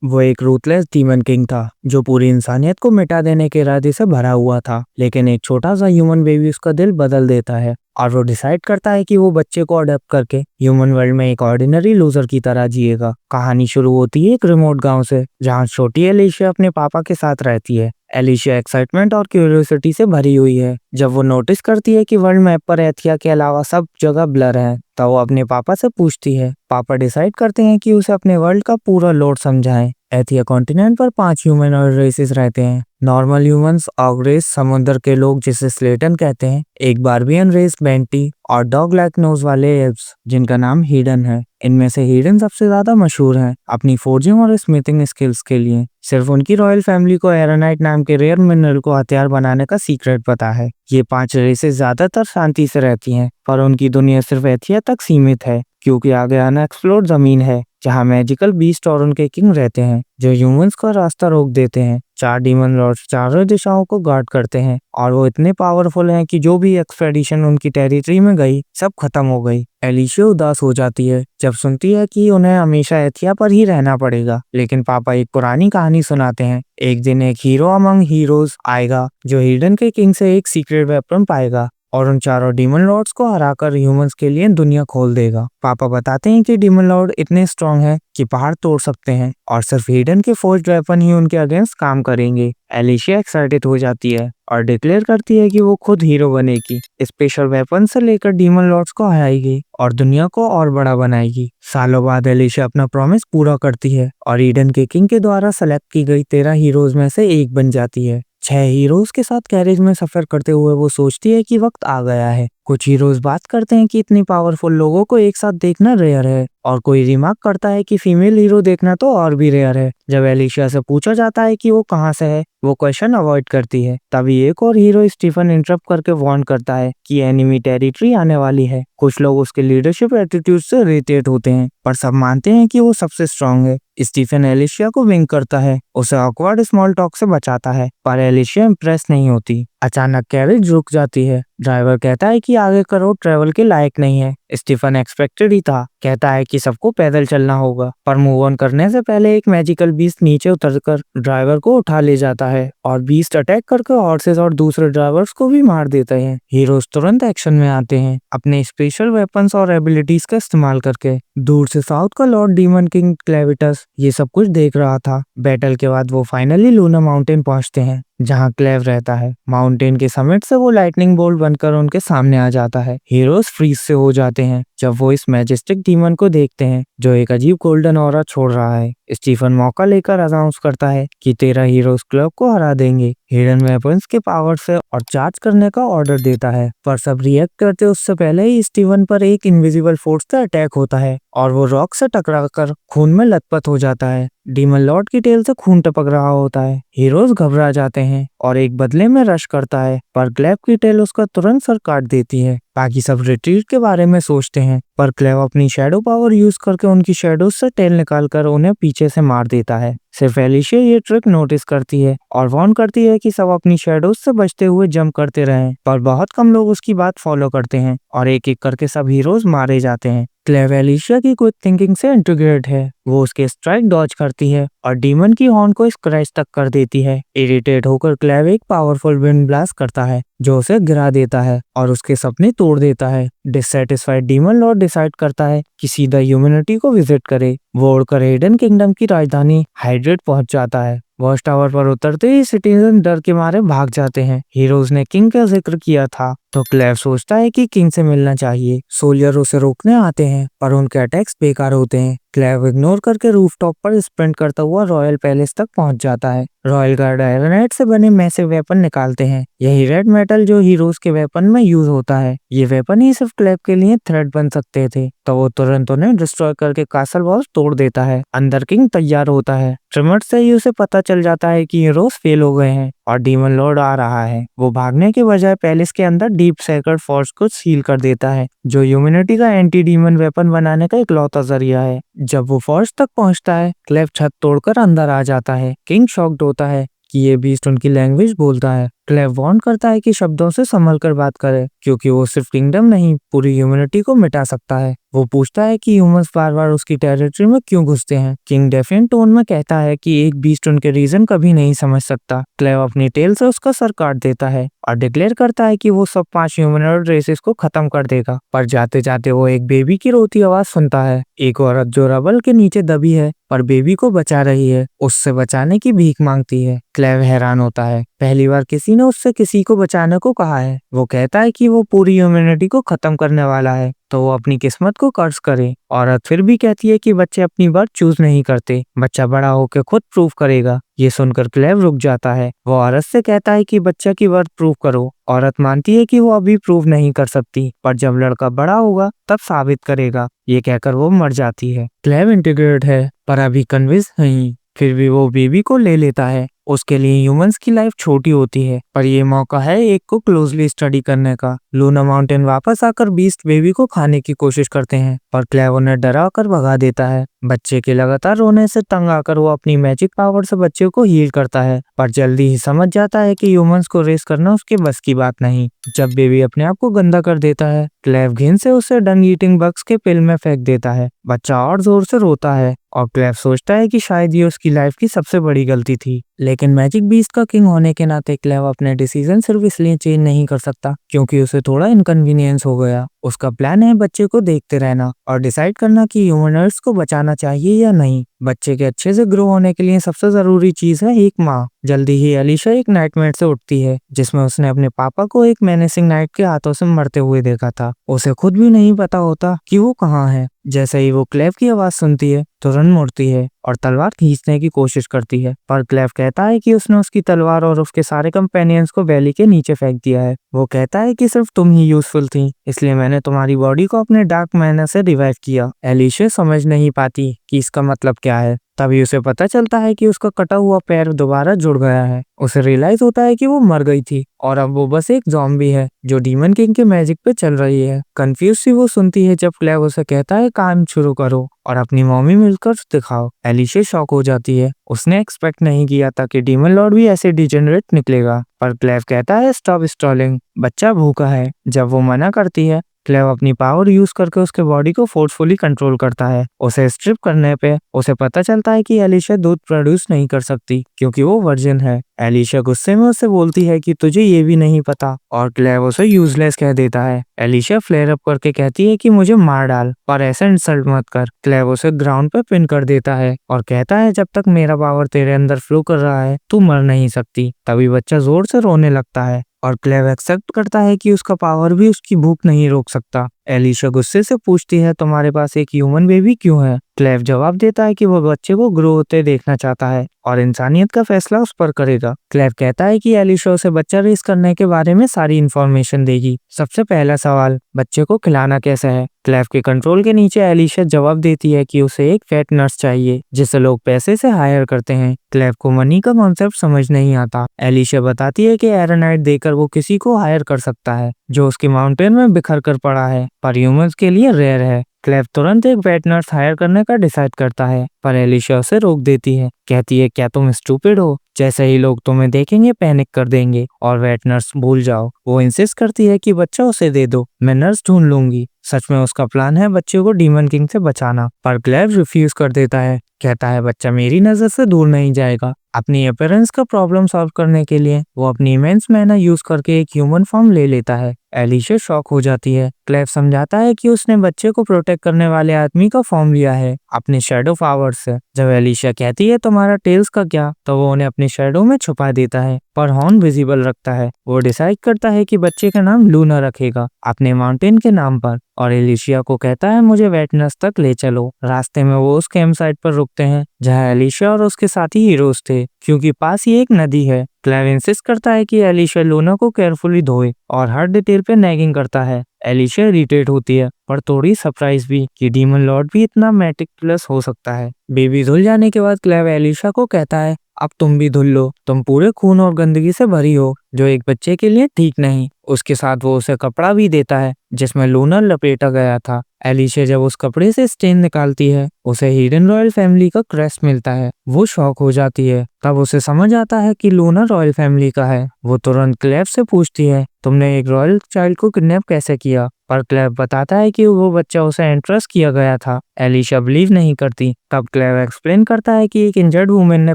वो एक ruthless demon king था जो पूरी इंसानियत को मिटा देने के इरादे से भरा हुआ था। लेकिन एक छोटा सा ह्यूमन बेबी उसका दिल बदल देता है और वो डिसाइड करता है कि वो बच्चे को अडॉप्ट करके ह्यूमन वर्ल्ड में एक ऑर्डिनरी लूजर की तरह जिएगा। कहानी शुरू होती है एक रिमोट गांव से, जहां छोटी एलिशिया अपने पापा के साथ रहती है। एलिशिया एक्साइटमेंट और क्यूरियोसिटी से भरी हुई है जब वो नोटिस करती है कि वर्ल्ड मैप पर एथिया के अलावा सब जगह ब्लर है। तब वो अपने पापा से पूछती है। पापा डिसाइड करते हैं कि उसे अपने वर्ल्ड का पूरा लोड समझाएं। एथिया कॉन्टिनेंट पर 5 ह्यूमन और रेसेस रहते हैं। नॉर्मल ह्यूमंस, ऑगरेस समुद्र के लोग जिसे स्लेटन कहते हैं, एक बार्बियन रेस बेंटी और डॉग लाइक नोज वाले एल्व्स जिनका नाम हिडन है। इनमें से हिडन सबसे ज्यादा मशहूर हैं अपनी फोर्जिंग और स्मिथिंग स्किल्स के लिए। सिर्फ उनकी रॉयल फैमिली को एरानाइट नाम के रेयर मिनरल को हथियार बनाने का सीक्रेट पता है। ये 5 रेसेस ज्यादातर शांति से रहती हैं, पर उनकी दुनिया सिर्फ एथिया तक सीमित है क्योंकि आगे अनएक्सप्लोर्ड जमीन है जहाँ मैजिकल बीस्ट और उनके किंग रहते हैं जो ह्यूमंस का रास्ता रोक देते हैं। 4 डीमन लॉर्ड्स चारों दिशाओं को गार्ड करते हैं और वो इतने पावरफुल हैं कि जो भी एक्सपेडिशन उनकी टेरिटरी में गई सब खत्म हो गई। एलिशिया उदास हो जाती है जब सुनती है कि उन्हें हमेशा एथिया पर ही रहना पड़ेगा। लेकिन पापा एक पुरानी कहानी सुनाते हैं। एक दिन एक हीरो अमंग हीरोज आएगा जो हिडन के किंग से एक सीक्रेट वेपन पाएगा और उन चारों डीमन लॉर्ड्स को हराकर ह्यूमंस के लिए दुनिया खोल देगा। पापा बताते हैं कि डीमन लॉर्ड इतने स्ट्रांग हैं कि पहाड़ तोड़ सकते हैं और सिर्फ हिडन के फोर्ज्ड वेपन ही उनके अगेंस्ट काम करेंगे। एलिशिया एक्साइटेड हो जाती है और डिक्लेयर करती है कि वो खुद हीरो बनेगी, स्पेशल वेपन से लेकर डीमन लॉर्ड्स को हराएगी और दुनिया को और बड़ा बनाएगी। सालों बाद एलिशिया अपना प्रॉमिस पूरा करती है और ईडन के किंग के द्वारा सेलेक्ट की गई 13 हीरोज में से एक बन जाती है। 6 हीरोज के साथ कैरेज में सफर करते हुए वो सोचती है कि वक्त आ गया है। कुछ हीरोज बात करते हैं कि इतनी पावरफुल लोगों को एक साथ देखना रेयर है और कोई रिमार्क करता है कि फीमेल हीरो देखना तो और भी रेयर है। जब एलिशिया से पूछा जाता है कि वो कहाँ से है, वो क्वेश्चन अवॉइड करती है। तभी एक और हीरो स्टीफन इंटरप्ट करके वार्न करता है कि एनिमी टेरिटरी आने वाली है। कुछ लोग उसके लीडरशिप एटीट्यूड से इरिटेट होते हैं पर सब मानते हैं कि वो सबसे स्ट्रांग है। स्टीफन एलिशिया को विंक करता है, उसे ऑकवर्ड स्मॉल टॉक से बचाता है, पर एलिशिया इम्प्रेस नहीं होती। अचानक कैरेज रुक जाती है। ड्राइवर कहता है कि आगे का रोड ट्रेवल के लायक नहीं है। स्टीफन एक्सपेक्टेड ही था, कहता है कि सबको पैदल चलना होगा, पर मूव ऑन करने से पहले एक मैजिकल बीस्ट नीचे उतरकर ड्राइवर को उठा ले जाता है और बीस्ट अटैक करके हॉर्सेस और दूसरे ड्राइवर्स को भी मार देते हैं। हीरोज तुरंत एक्शन में आते हैं अपने स्पेशल वेपन्स और एबिलिटीज का इस्तेमाल करके। दूर से साउथ का लॉर्ड डीमन किंग क्लेविटस ये सब कुछ देख रहा था। बैटल के बाद वो फाइनली लूना माउंटेन पहुंचते हैं जहां क्लेव रहता है। माउंटेन के समिट से वो लाइटनिंग बोल्ट बनकर उनके सामने आ जाता है। हीरोज फ्रीज से हो जाते हैं जब वो इस मैजेस्टिक डीमन को देखते हैं जो एक अजीब गोल्डन ऑरा छोड़ रहा है। स्टीफन मौका लेकर अनाउंस करता है कि 13 हीरोज क्लब को हरा देंगे हिडन वेपन्स के पावर से और चार्ज करने का ऑर्डर देता है। पर सब रिएक्ट करते उससे पहले ही स्टीवन पर एक इनविजिबल फोर्स से अटैक होता है और वो रॉक से टकराकर खून में लथपथ हो जाता है। डीमन लॉर्ड की टेल से खून टपक रहा होता है। हीरोज घबरा जाते हैं और एक बदले में रश करता है, पर क्लेव की टेल उसका तुरंत सर काट देती है। बाकी सब रिट्रीट के बारे में सोचते हैं, पर क्लेव अपनी शैडो पावर यूज करके उनकी शैडोज से टेल निकालकर उन्हें पीछे से मार देता है। सिर्फ एलिशिया ये ट्रिक नोटिस करती है और वार्न करती है कि सब अपनी शैडोज से बचते हुए जंप करते रहें, पर बहुत कम लोग उसकी बात फॉलो करते हैं और एक एक करके सब हीरोज मारे जाते हैं। क्लेव एलिशिया की क्विक थिंकिंग से इंटीग्रेट है। वो उसके स्ट्राइक डॉज करती है और डीमन की हॉर्न को स्क्रैच तक कर देती है। इरिटेट होकर क्लेव एक पावरफुल विंड ब्लास्ट करता है जो उसे गिरा देता है और उसके सपने तोड़ देता है। डिससैटिस्फाइड डीमन लॉर्ड डिसाइड करता है कि सीधा ह्यूमैनिटी को विजिट करे। वो उड़कर हिडन किंगडम की राजधानी हाइड्रेट पहुंच जाता है। वॉच टावर पर उतरते ही सिटीजन डर के मारे भाग जाते हैं। हीरोज ने किंग का जिक्र किया था तो क्लेव सोचता है कि किंग से मिलना चाहिए। सोल्जर उसे रोकने आते हैं पर उनके अटैक्स बेकार होते हैं। क्लेव इग्नोर करके रूफटॉप पर स्प्रिंट करता हुआ रॉयल पैलेस तक पहुंच जाता है। रॉयल गार्ड आयरनेट से बने मैसिव वेपन निकालते हैं। यही रेड मेटल जो हीरोज के वेपन में यूज होता है। ये वेपन ही सिर्फ क्लेव के लिए थ्रेट बन सकते थे, तो वो तुरंत उन्हें डिस्ट्रॉय करके कासल वॉल्स तोड़ देता है। अंदर किंग तैयार होता है। ट्रिमर से ही उसे पता चल जाता है कि हीरोज फेल हो गए हैं और डीमन लॉर्ड आ रहा है। वो भागने के बजाय पैलेस के अंदर डीप सेक्रेट फोर्स को सील कर देता है जो ह्यूमैनिटी का एंटी डीमन वेपन बनाने का इकलौता जरिया है। जब वो फोर्स तक पहुंचता है, क्लेव छत तोड़कर अंदर आ जाता है। किंग शॉक्ड होता है कि ये बीस्ट उनकी लैंग्वेज बोलता है। क्लेव वार्न करता है कि शब्दों से संभल कर बात करे क्योंकि वो सिर्फ किंगडम नहीं पूरी ह्यूमैनिटी को मिटा सकता है। वो पूछता है कि ह्यूमंस बार बार उसकी टेरिटरी में क्यों घुसते हैं। किंग डेफिनेट टोन में कहता है कि एक बीस्ट उनके रीजन कभी नहीं समझ सकता। क्लेव अपनी टेल से उसका सर काट देता है और डिक्लेयर करता है कि वो सब 5 ह्यूमनॉइड रेसेस को खत्म कर देगा। पर जाते जाते वो एक बेबी की रोती आवाज सुनता है। एक औरत जो रबल के नीचे दबी है पर बेबी को बचा रही है, उससे बचाने की भीख मांगती है। क्लेव हैरान होता है, पहली बार किसी ने उससे किसी को बचाने को कहा है। वो कहता है कि वो पूरी ह्यूमैनिटी को खत्म करने वाला है तो वो अपनी किस्मत को कर्ज करे। औरत फिर भी कहती है कि बच्चे अपनी बर्थ चूज नहीं करते, बच्चा बड़ा होकर खुद प्रूव करेगा। ये सुनकर क्लेव रुक जाता है। वो औरत से कहता है कि बच्चा की बर्थ प्रूव करो। औरत मानती है कि वो अभी प्रूव नहीं कर सकती, पर जब लड़का बड़ा होगा तब साबित करेगा। ये कहकर वो मर जाती है। क्लेव इंटीग्रेट है पर अभी कन्विंस नहीं, फिर भी वो बेबी को ले लेता है। उसके लिए ह्यूमंस की लाइफ छोटी होती है, पर ये मौका है एक को क्लोजली स्टडी करने का। लूना माउंटेन वापस आकर बीस्ट बेबी को खाने की कोशिश करते हैं, पर क्लेव उन्हें डरा कर भगा देता है। बच्चे के लगातार रोने से तंग आकर वो अपनी मैजिक पावर से बच्चे को हील करता है, पर जल्दी ही समझ जाता है कि ह्यूमंस को रेस करना उसके बस की बात नहीं। जब बेबी अपने आप को गंदा कर देता है, क्लेव घिन से उसे डंग ईटिंग बग्स के पिल में फेंक देता है। बच्चा और जोर से रोता है और क्लेव सोचता है कि शायद ये उसकी लाइफ की सबसे बड़ी गलती थी। लेकिन मैजिक बीस्ट का किंग होने के नाते क्लेव अपने डिसीजन सिर्फ इसलिए चेंज नहीं कर सकता क्योंकि उसे थोड़ा इनकन्वीनियंस हो गया। उसका प्लान है बच्चे को देखते रहना और डिसाइड करना कि ह्यूमनर्स को बचाना चाहिए या नहीं। बच्चे के अच्छे से ग्रो होने के लिए सबसे जरूरी चीज है एक माँ। जल्दी ही एलिशा एक नाइटमेयर से उठती है जिसमें उसने अपने पापा को एक मेनेसिंग नाइट के हाथों से मरते हुए देखा था। उसे खुद भी नहीं पता होता कि वो कहाँ है। जैसे ही वो क्लेव की आवाज सुनती है तुरंत मुड़ती है और तलवार खींचने की कोशिश करती है, पर क्लेव कहता है कि उसने उसकी तलवार और उसके सारे कंपेनियंस को वैली के नीचे फेंक दिया है। वो कहता है कि सिर्फ तुम ही यूजफुल थी, इसलिए मैंने तुम्हारी बॉडी को अपने डार्क मैनर से रिवाइव किया। एलिशा समझ नहीं पाती कि इसका मतलब क्या है। तभी उसे पता चलता है कि उसका कटा हुआ पैर दोबारा जुड़ गया है। उसे रियलाइज होता है कि वो मर गई थी और अब वो बस एक ज़ॉम्बी है जो डीमन किंग के मैजिक पे चल रही है। कंफ्यूज सी वो सुनती है जब क्लेव उसे कहता है काम शुरू करो और अपनी मम्मी मिलकर दिखाओ। एलिशा शॉक हो जाती है, उसने एक्सपेक्ट नहीं किया था कि डीमन लॉर्ड भी ऐसे डिजेनरेट निकलेगा। पर क्लेव कहता है स्टॉप स्टॉलिंग, बच्चा भूखा है। जब वो मना करती है, क्लेव अपनी पावर यूज करके उसके बॉडी को फोर्सफुली कंट्रोल करता है। उसे स्ट्रिप करने पे उसे पता चलता है कि एलिशा दूध प्रोड्यूस नहीं कर सकती क्योंकि वो वर्जिन है। एलिशा गुस्से में उसे बोलती है कि तुझे ये भी नहीं पता और क्लेव उसे यूजलेस कह देता है। एलिशा फ्लेयर अप करके कहती है कि मुझे मार डाल पर ऐसा इंसल्ट मत कर। क्लेव उसे ग्राउंड पे पिन कर देता है और कहता है जब तक मेरा पावर तेरे अंदर फ्लो कर रहा है तू मर नहीं सकती। तभी बच्चा जोर से रोने लगता है और क्लेव एक्सेप्ट करता है कि उसका पावर भी उसकी भूख नहीं रोक सकता। एलिशा गुस्से से पूछती है तुम्हारे पास एक ह्यूमन बेबी क्यों है। क्लेव जवाब देता है कि वो बच्चे को ग्रो होते देखना चाहता है और इंसानियत का फैसला उस पर करेगा। क्लेव कहता है कि एलिशा उसे बच्चा रेस करने के बारे में सारी इन्फॉर्मेशन देगी। सबसे पहला सवाल, बच्चे को खिलाना कैसे है। क्लेव के कंट्रोल के नीचे एलिशा जवाब देती है कि उसे एक फैट नर्स चाहिए जिसे लोग पैसे से हायर करते हैं। क्लेव को मनी का कॉन्सेप्ट समझ नहीं आता। एलिशा बताती है कि एरोनाइट देकर वो किसी को हायर कर सकता है जो उसकी माउंटेन में बिखर कर पड़ा है, पर ह्यूमंस के लिए रेयर है। क्लेव तुरंत एक वेट नर्स हायर करने का डिसाइड करता है, पर एलिशा उसे रोक देती है। कहती है क्या तुम स्टूपिड हो, जैसे ही लोग तुम्हें देखेंगे पैनिक कर देंगे और वेट नर्स भूल जाओ। वो इंसिस्ट करती है कि बच्चा उसे दे दो, मैं नर्स ढूंढ लूंगी। सच में उसका प्लान है बच्चे को डीमन किंग से बचाना, पर क्लेव रिफ्यूज कर देता है। कहता है बच्चा मेरी नजर से दूर नहीं जाएगा। अपनी अपीयरेंस का प्रॉब्लम सॉल्व करने के लिए वो अपनी इमेंस मैना यूज करके एक ह्यूमन फॉर्म ले लेता है। एलिशा शॉक हो जाती है। क्लेव समझाता है कि उसने बच्चे को प्रोटेक्ट करने वाले आदमी का फॉर्म लिया है अपने शैडो पावर से। जब एलिशा कहती है तुम्हारा टेल्स का क्या, तो वो उन्हें अपनी शैडो में छुपा देता है पर हॉर्न विजिबल रखता है। वो डिसाइड करता है कि बच्चे का नाम लूना रखेगा अपने माउंटेन के नाम पर और एलिशा को कहता है मुझे वेटनस तक ले चलो। रास्ते में वो उस कैंप साइट पर रुकते हैं जहाँ एलिशा और उसके साथी हीरोज थे क्योंकि पास ही एक नदी है। क्लेव इंसिस्ट करता है कि एलिशा लूना को केयरफुली धोए और हर डिटेल पे नैगिंग करता है। एलिशा इरिटेट होती है पर थोड़ी सरप्राइज भी कि डीमन लॉर्ड भी इतना मेटिकुलस हो सकता है। बेबी धुल जाने के बाद क्लेव एलिशा को कहता है अब तुम भी धुल लो, तुम पूरे खून और गंदगी से भरी हो जो एक बच्चे के लिए ठीक नहीं। उसके साथ वो उसे कपड़ा भी देता है जिसमें लूना लपेटा गया था। एलिशा जब उस कपड़े से स्टेन निकालती है, उसे हिडन रॉयल फैमिली का क्रेस्ट मिलता है। वो शॉक हो जाती है। तब उसे समझ आता है कि लूना रॉयल फैमिली का है। वो तुरंत क्लेव से पूछती है, तुमने एक रॉयल चाइल्ड को किडनैप कैसे किया? पर क्लेव बताता है कि वो बच्चा उसे एंट्रस्ट किया गया था। एलिशा बिलीव नहीं करती। तब क्लेव एक्सप्लेन करता है कि एक इंजर्ड वुमेन ने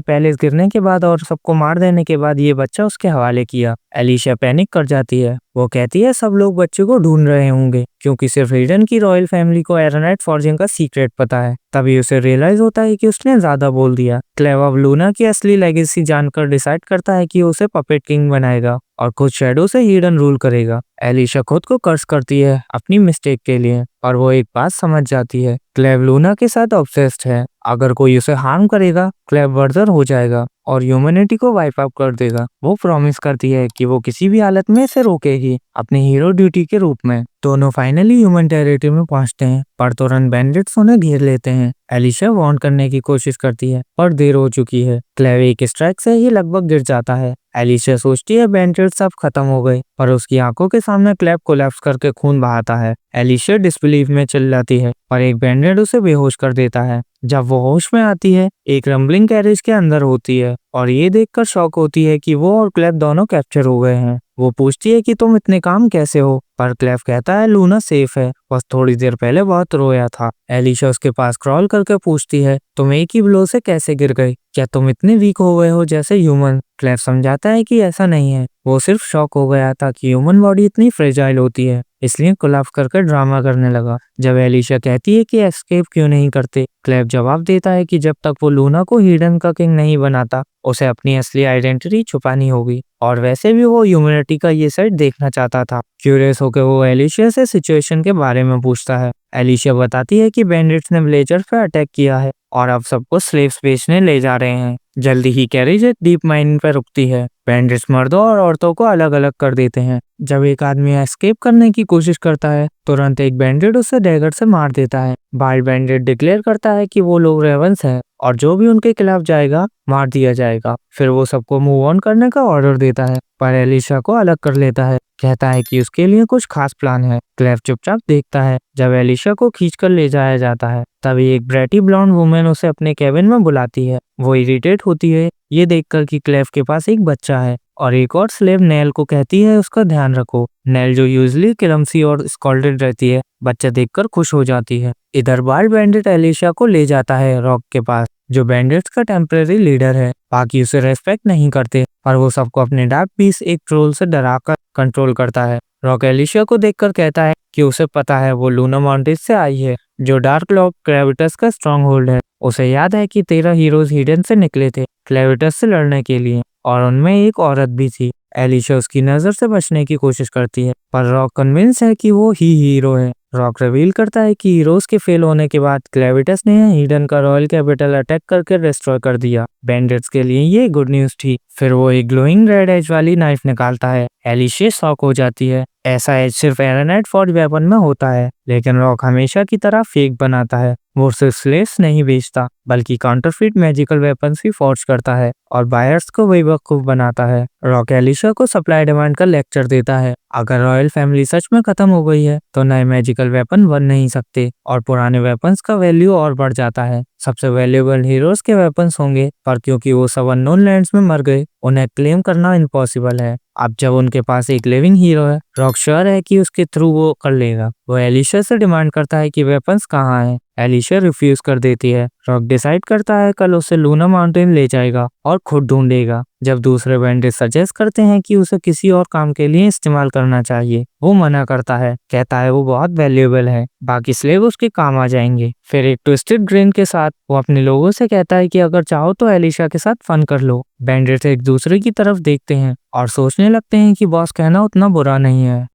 पैलेस गिरने के बाद और सबको मार देने के बाद ये बच्चा उसके हवाले किया। एलिशा पैनिक कर जाती है। वो कहती है सब लोग बच्चे को ढूंढ रहे होंगे क्योंकि सिर्फ हिडन की रॉयल फैमिली को एरोनाइट फॉर्जिंग का सीक्रेट पता है। तभी उसे रियलाइज होता है कि उसने ज्यादा बोल दिया। क्लेव अब लूना की असली लेगेसी जानकर डिसाइड करता है कि उसे पपेट किंग बनाएगा और खुद शैडो से हिडन रूल करेगा। एलिशा खुद को कर्ज करती है अपनी मिस्टेक के लिए और वो एक बात समझ जाती है, क्लेव लूना के साथ ऑब्सेस्ड है। अगर कोई उसे हार्म करेगा, क्लेव बर्जर हो जाएगा और ह्यूमैनिटी को वाइप आउट कर देगा। वो प्रॉमिस करती है कि वो किसी भी हालत में इसे रोकेगी, अपनी हीरो ड्यूटी के रूप में। दोनों फाइनली ह्यूमन टेरिटरी में पहुंचते हैं पर तुरंत बैंडिट्स उन्हें घेर लेते हैं। एलिशा वार्न करने की कोशिश करती है पर देर हो चुकी है। क्लेव एक स्ट्राइक से ही लगभग गिर जाता है। एलिशा सोचती है बैंडिट्स अब खत्म हो गए, पर उसकी आंखों के सामने क्लेव कोलैप्स करके खून बहाता है। एलिशा डिसबिलीफ में चिल्लाती है पर एक बैंडेड उसे बेहोश कर देता है। जब वो होश में आती है, एक रंबलिंग कैरेज के अंदर होती है और ये देखकर शॉक होती है कि वो और क्लेव दोनों कैप्चर हो गए हैं। वो पूछती है कि तुम इतने काम कैसे हो, पर क्लेव कहता है लूना सेफ है, बस थोड़ी देर पहले बहुत रोया था। एलिशा उसके पास क्रॉल करके पूछती है, तुम एक ही ब्लो से कैसे गिर गई? क्या तुम इतने वीक हो गए हो जैसे ह्यूमन? क्लेव समझाता है कि ऐसा नहीं है, वो सिर्फ शॉक हो गया था कि ह्यूमन बॉडी इतनी फ्रेजाइल होती है, इसलिए कोलैप्स करके ड्रामा करने लगा। जब एलिशा कहती है कि एस्केप क्यों नहीं करते, क्लेव जवाब देता है कि जब तक वो लूना को हिडन का किंग नहीं बनाता, उसे अपनी असली आइडेंटिटी छुपानी होगी और वैसे भी वो ह्यूमैनिटी का ये साइड देखना चाहता था। क्यूरियस होकर वो एलिशा से सिचुएशन के बारे में पूछता है। एलिशा बताती है कि बैंडिट्स ने विलेजर्स पर अटैक किया है और अब सबको स्लेव्स बेचने ले जा रहे हैं। जल्दी ही कैरेज एक डीप माइनिंग पर रुकती है। बैंडिट्स मर्दों और औरतों को अलग अलग कर देते हैं। जब एक आदमी एस्केप करने की कोशिश करता है, तुरंत एक बैंडिट उसे डैगर से मार देता है। वाइल्ड बैंडिट डिक्लेयर करता है कि वो लोग रेवंस हैं और जो भी उनके खिलाफ जाएगा मार दिया जाएगा। फिर वो सबको मूव ऑन करने का ऑर्डर देता है पर एलिशा को अलग कर लेता है। कहता है कि उसके लिए कुछ खास प्लान है। क्लेव चुपचाप देखता है जब एलिशा को खींचकर ले जाया जाता है। तभी एक ब्रेटी ब्लॉन्ड वुमेन उसे अपने केबिन में बुलाती है। वो इरिटेट होती है ये देखकर कि क्लेव के पास एक बच्चा है और एक और स्लेव नेल को कहती है उसका ध्यान रखो। नेल जो यूजुअली क्लमसी और स्कॉल्डेड रहती है, बच्चा देखकर खुश हो जाती है। इधर वाइल्ड बैंडिट एलिशा को ले जाता है रॉक के पास, जो बैंडिट्स का टेम्परेरी लीडर है। बाकी उसे रेस्पेक्ट नहीं करते पर वो सबको अपने डार्क बीस्ट एक ट्रोल से डराकर कंट्रोल करता है। रॉक एलिशा को देखकर कहता है कि उसे पता है वो लूना माउंटेन से आई है, जो डार्क लॉर्ड क्रेविटस का स्ट्रॉन्ग होल्ड है। उसे याद है कि 13 हीरोज हिडन से निकले थे क्रेविटस से लड़ने के लिए और उनमें एक औरत भी थी। एलिशा उसकी नजर से बचने की कोशिश करती है पर रॉक कन्विंस है कि वो ही हीरो है। रॉक रिवील करता है कि हीरोज के फेल होने के बाद क्रेविटस ने हिडन का रॉयल कैपिटल अटैक करके डिस्ट्रॉय कर दिया। बैंडिट्स के लिए ये गुड न्यूज थी। फिर वो एक ग्लोइंग रेड एज वाली नाइफ निकालता है। एलिशा शॉक हो जाती है। ऐसा एज सिर्फ एरोनाइट फॉर्ज वेपन में होता है, लेकिन रॉक हमेशा की तरह फेक बनाता है। वो सिर्फ स्लेव्स नहीं बेचता बल्कि काउंटरफिट मैजिकल वेपन्स भी फॉर्ज करता है और बायर्स को बेवकूफ बनाता है। रॉक एलिशा को सप्लाई डिमांड का लेक्चर देता है। अगर रॉयल फैमिली सच में खत्म हो गई है तो नए मैजिकल वेपन बन नहीं सकते और पुराने वेपन्स का वैल्यू और बढ़ जाता है। सबसे वैल्यूएबल हीरोज के वेपन्स होंगे पर क्योंकि वो सब अननोन लैंड्स में मर गए, उन्हें क्लेम करना इम्पॉसिबल है। अब जब उनके पास एक लिविंग हीरो है, रॉक श्योर है कि उसके थ्रू वो कर लेगा। वो एलिशा से डिमांड करता है कि वेपन्स कहाँ हैं। एलिशा रिफ्यूज कर देती है। रॉक डिसाइड करता है कल उसे लूना माउंटेन ले जाएगा और खुद ढूंढेगा। जब दूसरे बैंडिट सजेस्ट करते हैं कि उसे किसी और काम के लिए इस्तेमाल करना चाहिए, वो मना करता है। कहता है वो बहुत वैल्यूएबल है, बाकी स्लेव उसके काम आ जाएंगे। फिर एक ट्विस्टेड ग्रिन के साथ वो अपने लोगों से कहता है कि अगर चाहो तो एलिशा के साथ फन कर लो। बैंडिट्स एक दूसरे की तरफ देखते हैं और सोचने लगते हैं कि बॉस कहना उतना बुरा नहीं है।